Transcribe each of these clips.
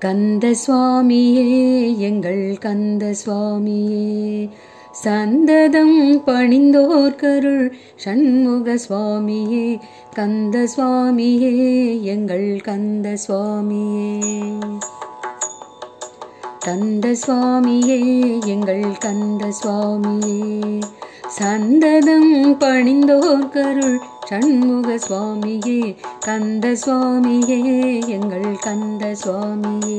கந்த சுவாமியே எங்கள் கந்த சுவாமியே, சந்ததம் பணிந்தோர்க்கருள் சண்முக சுவாமியே, கந்த சுவாமியே எங்கள் கந்த சுவாமியே. கந்த சுவாமியே எங்கள் கந்த சுவாமியே, சந்ததம் பணிந்தோர்க்கருள் சண்முக சுவாமியே, கந்த சுவாமியே எங்கள் கந்த சுவாமியே.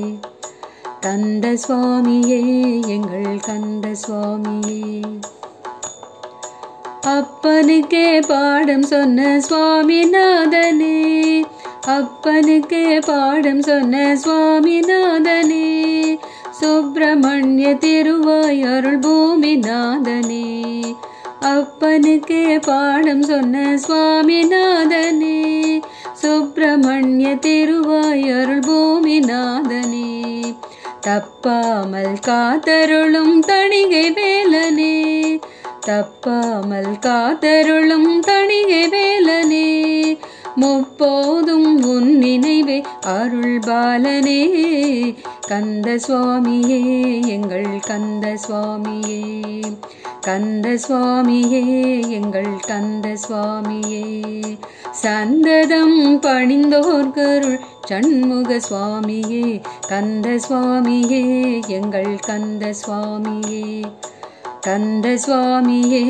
கந்த சுவாமியே எங்கள் கந்த சுவாமியே. அப்பனுக்கே பாடம் சொன்ன சுவாமிநாதனே, அப்பனுக்கே பாடம் சொன்ன சுவாமிநாதனே, சுப்பிரமணிய திருவாய் அருள் பூமிநாதனே. அப்பனுக்கே பாடம் சொன்ன சுவாமிநாதனே, சுப்பிரமணிய திருவாய் அருள் பூமிநாதனே. தப்பாமல் காத்தருளும் தணிகை வேலனே, தப்பாமல் காத்தருளும் தணிகை வேலனே, முப்போதும் உன் நினைவே அருள் பாலனே, கந்த சுவாமியே எங்கள் கந்த சுவாமியே. கந்த சுவாமியே எங்கள் கந்த சுவாமியே, சந்ததம் பணிந்தோர்க்கருள் சண்முக சுவாமியே, கந்த சுவாமியே எங்கள் கந்த சுவாமியே. கந்த சுவாமியே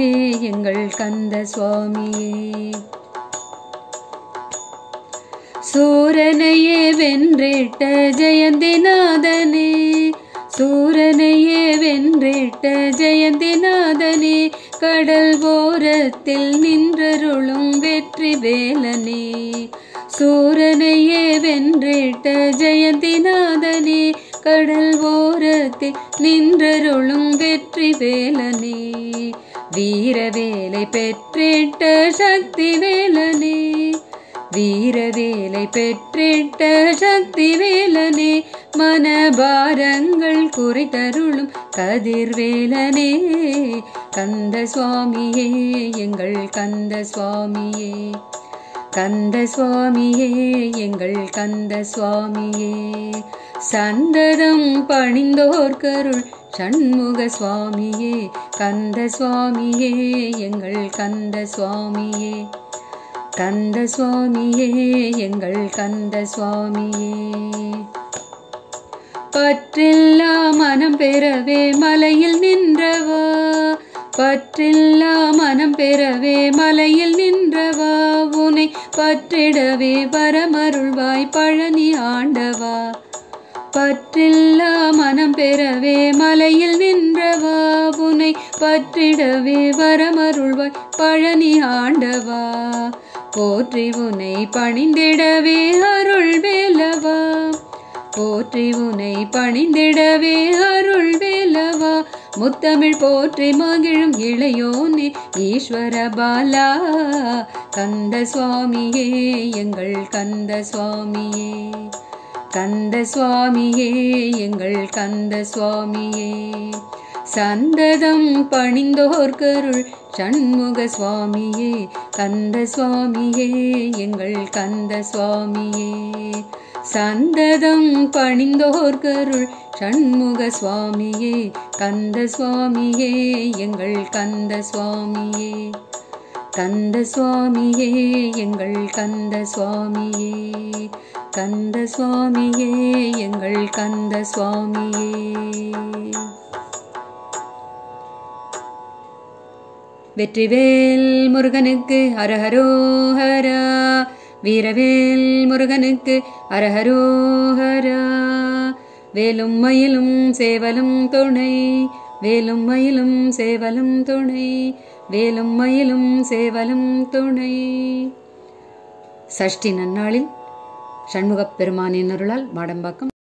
எங்கள் கந்த சுவாமியே. சூரனையே வென்றிட்ட ஜெயந்திநாதனே, சூரனையே வென்றிட்ட ஜெயந்திநாதனே, கடல் ஓரத்தில் நின்றருளும் வெற்றி வேலனே. சூரனையே வென்றிட்ட ஜெயந்திநாதனே, கடல் ஓரத்தில் நின்றருளும் வெற்றி வேலனே. வீரவேலை பெற்றிட்ட சக்தி வேலனே, வீரவேலை பெற்றிட்ட சக்தி வேலனே, மனபாரங்கள் குறித்தருளும் கதிர்வேலனே, கந்த சுவாமியே எங்கள் கந்த சுவாமியே. கந்த சுவாமியே எங்கள் கந்த சுவாமியே, சந்ததம் பணிந்தோர்க்கருள் சண்முக சுவாமியே, கந்த சுவாமியே எங்கள் கந்த சுவாமியே. கந்த சுவாமியே எங்கள் கந்த சுவாமியே. பற்றில்லா மனம் பெறவே மலையில் நின்றவா, பற்றில்லா மனம் பெறவே மலையில் நின்றவா, உனை பற்றிடவே வரமருள்வாய் பழனி ஆண்டவா. பற்றில்லா மனம் பெறவே மலையில் நின்றவா, உனை பற்றிடவே வரமருள்வாய் பழனி ஆண்டவா. போற்றி உனை பணிந்திடவே அருள் வேலவா, போற்றி உனை பணிந்திடவே அருள் வேலவா, முத்தமிழ் போற்றி மகிழும் இளையோனே ஈஸ்வர பாலா, கந்த சுவாமியே எங்கள் கந்த சுவாமியே. கந்த சுவாமியே எங்கள் கந்த சுவாமியே, சந்ததம் பணிந்தோர்க்கருள் சண்முக சுவாமியே, கந்த சுவாமியே எங்கள் கந்த சுவாமியே. சந்ததம் பணிந்தோர்க்கருள் சண்முக சுவாமியே, கந்த சுவாமியே எங்கள் கந்த சுவாமியே. கந்த சுவாமியே எங்கள் கந்த சுவாமியே. கந்த சுவாமியே எங்கள் கந்த சுவாமியே. வெற்றிவேல் முருகனுக்கு ஹரஹரோஹரா, வீரவேல் முருகனுக்கு ஹரஹரோஹரா. வேலும் மயிலும் சேவலும் துணை, வேலும் மயிலும் சேவலும் துணை, வேலும் மயிலும் சேவலும் துணை. சஷ்டி நன்னாளில் சண்முகப் பெருமானின் அருளால் மாடம்பாக்கம்